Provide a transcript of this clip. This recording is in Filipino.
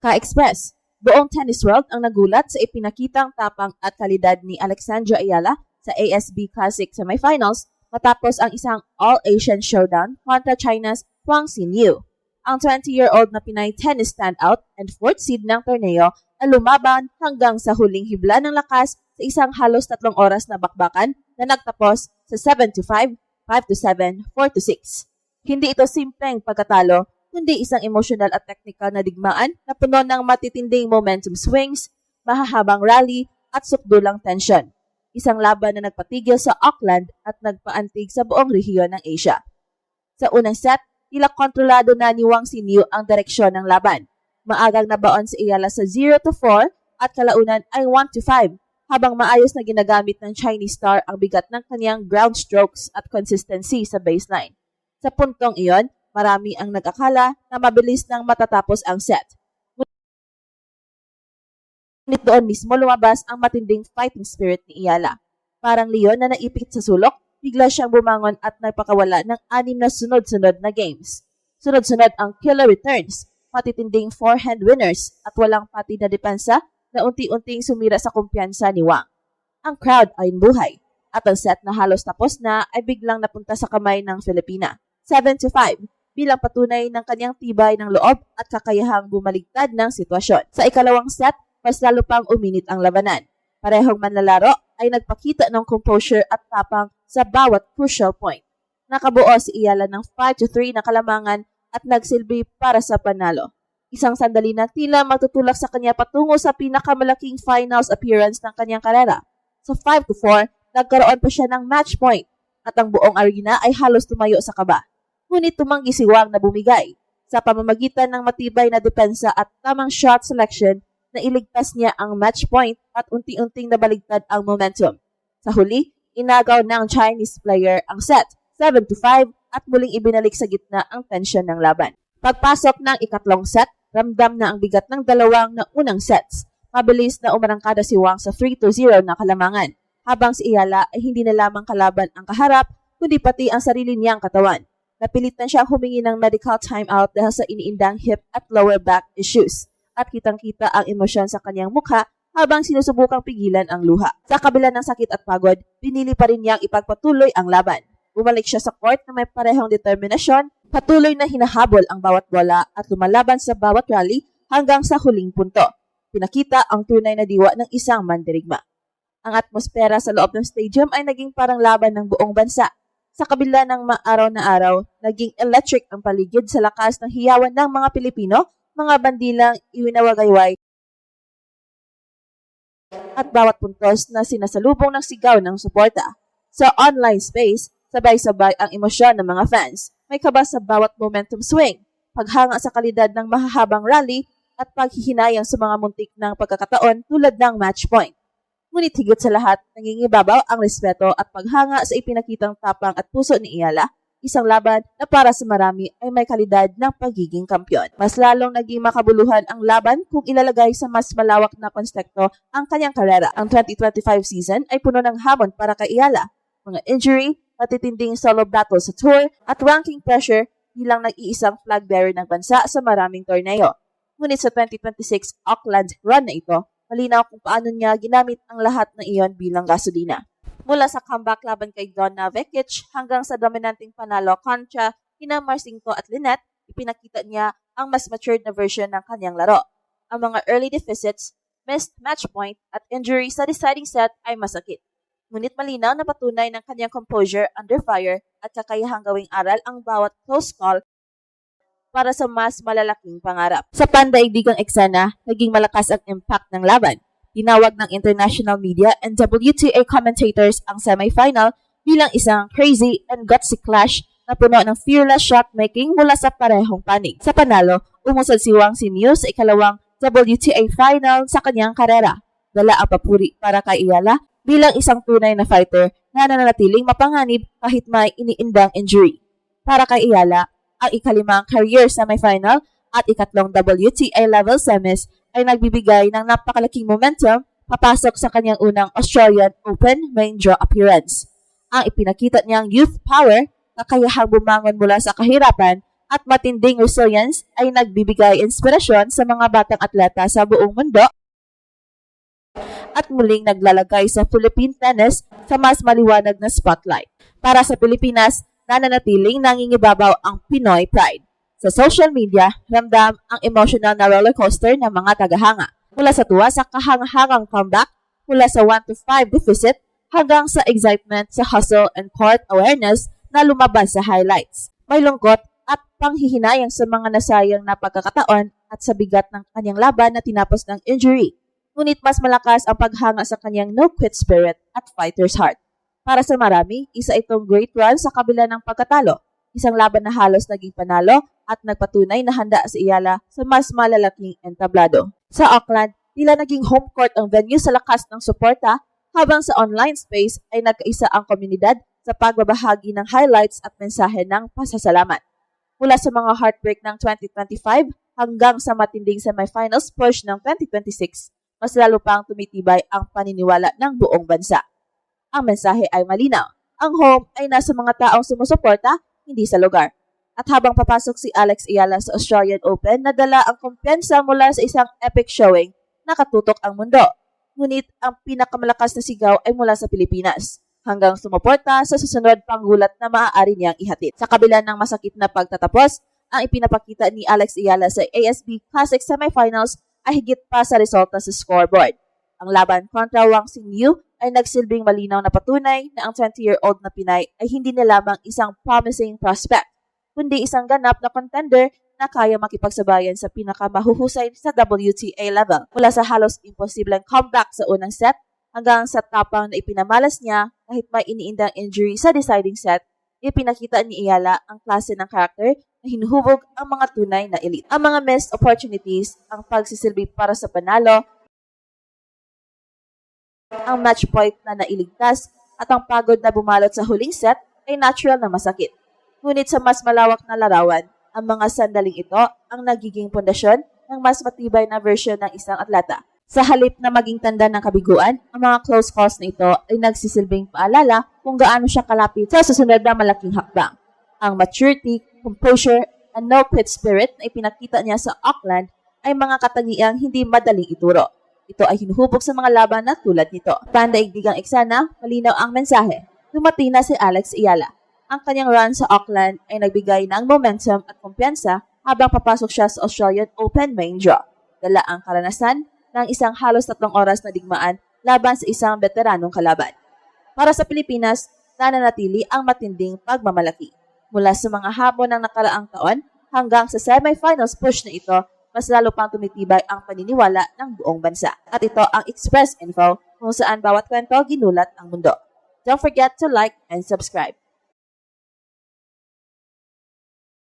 Ka-Express, buong tennis world ang nagulat sa ipinakitang tapang at kalidad ni Alexandra Ayala sa ASB Classic semifinals matapos ang isang All-Asian showdown kontra China's Huang Xinyu. Ang 20-year-old na Pinay tennis standout and fourth seed ng torneo ay lumaban hanggang sa huling hibla ng lakas sa isang halos 3 oras na bakbakan na nagtapos sa 7-5, 5-7, 4-6. Hindi ito simpleng pagkatalo, kundi isang emotional at technical na digmaan na puno ng matitinding momentum swings, mahahabang rally at sukdulang tension. Isang laban na nagpatigil sa Auckland at nagpaantig sa buong rehiyon ng Asia. Sa unang set, tila kontrolado na ni Huang Xinyu ang direksyon ng laban. Maagang nabaon si Ayala sa 0-4 at kalaunan ay 1-5 habang maayos na ginagamit ng Chinese star ang bigat ng kanyang ground strokes at consistency sa baseline. Sa puntong iyon, marami ang nag-akala na mabilis nang matatapos ang set. Ngunit doon mismo lumabas ang matinding fighting spirit ni Ayala. Parang leon na naipit sa sulok, bigla siyang bumangon at nagpakawala ng 6 na sunod-sunod na games. Sunod-sunod ang killer returns, matitinding forehand winners at walang pati na depensa na unti-unting sumira sa kumpiyansa ni Huang. Ang crowd ay buhay at ang set na halos tapos na ay biglang napunta sa kamay ng Filipina. 7-5 bilang patunay ng kanyang tibay ng loob at kakayahang bumaligtad ng sitwasyon. Sa ikalawang set, mas lalo pang uminit ang labanan. Parehong manlalaro ay nagpakita ng composure at tapang sa bawat crucial point. Nakabuo si Ayala ng 5-3 na kalamangan at nagsilbi para sa panalo. Isang sandali na tila magtutulak sa kanya patungo sa pinakamalaking finals appearance ng kanyang karera. Sa 5-4, nagkaroon pa siya ng match point at ang buong arena ay halos tumayo sa kaba. Ngunit tumanggi si Huang na bumigay sa pamamagitan ng matibay na depensa at tamang shot selection na iligtas niya ang match point at unti-unting nabaligtad ang momentum. Sa huli, inagaw ng Chinese player ang set, 7-5 at muling ibinalik sa gitna ang tensyon ng laban. Pagpasok ng ikatlong set, ramdam na ang bigat ng dalawang na unang sets. Mabilis na umarangkada si Huang sa 3-0 na kalamangan, habang si Ayala ay hindi na lamang kalaban ang kaharap, kundi pati ang sarili niyang katawan. Napilitan siyang humingi ng medical timeout dahil sa iniindang hip at lower back issues. At kitang-kita ang emosyon sa kanyang mukha habang sinusubukang pigilan ang luha. Sa kabila ng sakit at pagod, pinili pa rin niyang ipagpatuloy ang laban. Bumalik siya sa court na may parehong determinasyon, patuloy na hinahabol ang bawat bola at lumalaban sa bawat rally hanggang sa huling punto. Pinakita ang tunay na diwa ng isang mandirigma. Ang atmosfera sa loob ng stadium ay naging parang laban ng buong bansa. Sa kabila ng maaraw na araw, naging electric ang paligid sa lakas ng hiyawan ng mga Pilipino, mga bandilang iwinawagayway at bawat puntos na sinasalubong ng sigaw ng suporta. Sa online space, sabay-sabay ang emosyon ng mga fans. May kaba sa bawat momentum swing, paghanga sa kalidad ng mahahabang rally at paghihinayang sa mga muntik ng pagkakataon tulad ng match point. Ngunit higit sa lahat, nangingibabaw ang respeto at paghanga sa ipinakitang tapang at puso ni Ayala. Isang laban na para sa marami ay may kalidad ng pagiging kampyon. Mas lalong naging makabuluhan ang laban kung ilalagay sa mas malawak na konteksto ang kanyang karera. Ang 2025 season ay puno ng hamon para kay Ayala. Mga injury, matitinding solo battle sa tour, at ranking pressure bilang nag-iisang flag bearer ng bansa sa maraming torneo. Ngunit sa 2026 Auckland run na ito, malinaw kung paano niya ginamit ang lahat ng iyon bilang gasolina. Mula sa comeback laban kay Donna Vekic hanggang sa dominanting panalo kontra kina Marcinko at Lynette, ipinakita niya ang mas matured na version ng kanyang laro. Ang mga early deficits, missed match point at injury sa deciding set ay masakit. Ngunit malinaw na patunay ng kanyang composure under fire at kakayahang gawing aral ang bawat close call para sa mas malalaking pangarap. Sa pandaigdigang eksena, naging malakas ang impact ng laban. Tinawag ng international media and WTA commentators ang semifinal bilang isang crazy and gutsy clash na puno ng fearless shot-making mula sa parehong panig. Sa panalo, umusad si Huang Xinyu sa ikalawang WTA final sa kanyang karera. Dala ang papuri para kay Ayala bilang isang tunay na fighter na nananatiling mapanganib kahit may iniindang injury. Para kay Ayala, ang ikalimang career semifinal at ikatlong WTA level semis ay nagbibigay ng napakalaking momentum papasok sa kanyang unang Australian Open main draw appearance. Ang ipinakita niyang youth power, kakayahang bumangon mula sa kahirapan at matinding resilience ay nagbibigay inspirasyon sa mga batang atleta sa buong mundo at muling naglalagay sa Philippine tennis sa mas maliwanag na spotlight. Para sa Pilipinas, nananatiling nangingibabaw ang Pinoy pride. Sa social media, ramdam ang emotional na rollercoaster ng mga tagahanga. Mula sa tuwa sa kahangahangang comeback, mula sa 1-5 deficit, hanggang sa excitement sa hustle and court awareness na lumabas sa highlights. May lungkot at panghihinayang sa mga nasayang na pagkakataon at sa bigat ng kanyang laban na tinapos ng injury. Ngunit mas malakas ang paghanga sa kanyang no-quit spirit at fighter's heart. Para sa marami, isa itong great run sa kabila ng pagkatalo. Isang laban na halos naging panalo at nagpatunay na handa si Ayala sa mas malalaking entablado. Sa Auckland, tila naging home court ang venue sa lakas ng suporta, habang sa online space ay nagkaisa ang komunidad sa pagbabahagi ng highlights at mensahe ng pasasalamat. Mula sa mga heartbreak ng 2025 hanggang sa matinding semifinals push ng 2026, mas lalo pang tumitibay ang paniniwala ng buong bansa. Ang mensahe ay malinaw. Ang home ay nasa mga taong sumusuporta, hindi sa lugar. At habang papasok si Alex Ayala sa Australian Open, nadala ang kumpiyansa mula sa isang epic showing, nakatutok ang mundo. Ngunit ang pinakamalakas na sigaw ay mula sa Pilipinas, hanggang sumuporta sa susunod pang gulat na maaari niyang ihatid. Sa kabila ng masakit na pagtatapos, ang ipinapakita ni Alex Ayala sa ASB Classic Semifinals ay higit pa sa resulta sa scoreboard. Ang laban kontra Wang Xingyu ay nagsilbing malinaw na patunay na ang 20-year-old na Pinay ay hindi na lamang isang promising prospect, kundi isang ganap na contender na kaya makipagsabayan sa pinakamahuhusay sa WTA level. Mula sa halos imposibleng comeback sa unang set hanggang sa tapang na ipinamalas niya kahit may iniindang injury sa deciding set, ipinakita ni Ayala ang klase ng karakter na hinuhubog ang mga tunay na elite. Ang mga missed opportunities, ang pagsisilbi para sa panalo, ang match point na nailigtas, at ang pagod na bumalot sa huling set ay natural na masakit. Ngunit sa mas malawak na larawan, ang mga sandaling ito ang nagiging pundasyon ng mas matibay na version ng isang atleta. Sa halip na maging tanda ng kabiguan, ang mga close calls na ito ay nagsisilbing paalala kung gaano siya kalapit sa susunod na malaking hakbang. Ang maturity, composure, and no-quit spirit na ipinakita niya sa Auckland ay mga katangiang hindi madaling ituro. Ito ay hinuhubog sa mga laban na tulad nito. Pandaigdigang eksena, malinaw ang mensahe. Dumating na si Alex Ayala. Ang kanyang run sa Auckland ay nagbigay ng momentum at kumpiyansa habang papasok siya sa Australian Open main draw. Dala ang karanasan ng isang halos 3 oras na digmaan laban sa isang veteranong kalaban. Para sa Pilipinas, nananatili ang matinding pagmamalaki. Mula sa mga hamon ng nakaraang taon hanggang sa semifinals push na ito, mas lalo pang tumitibay ang paniniwala ng buong bansa. At ito ang Express Info kung saan bawat kwento ginulat ang mundo. Don't forget to like and subscribe.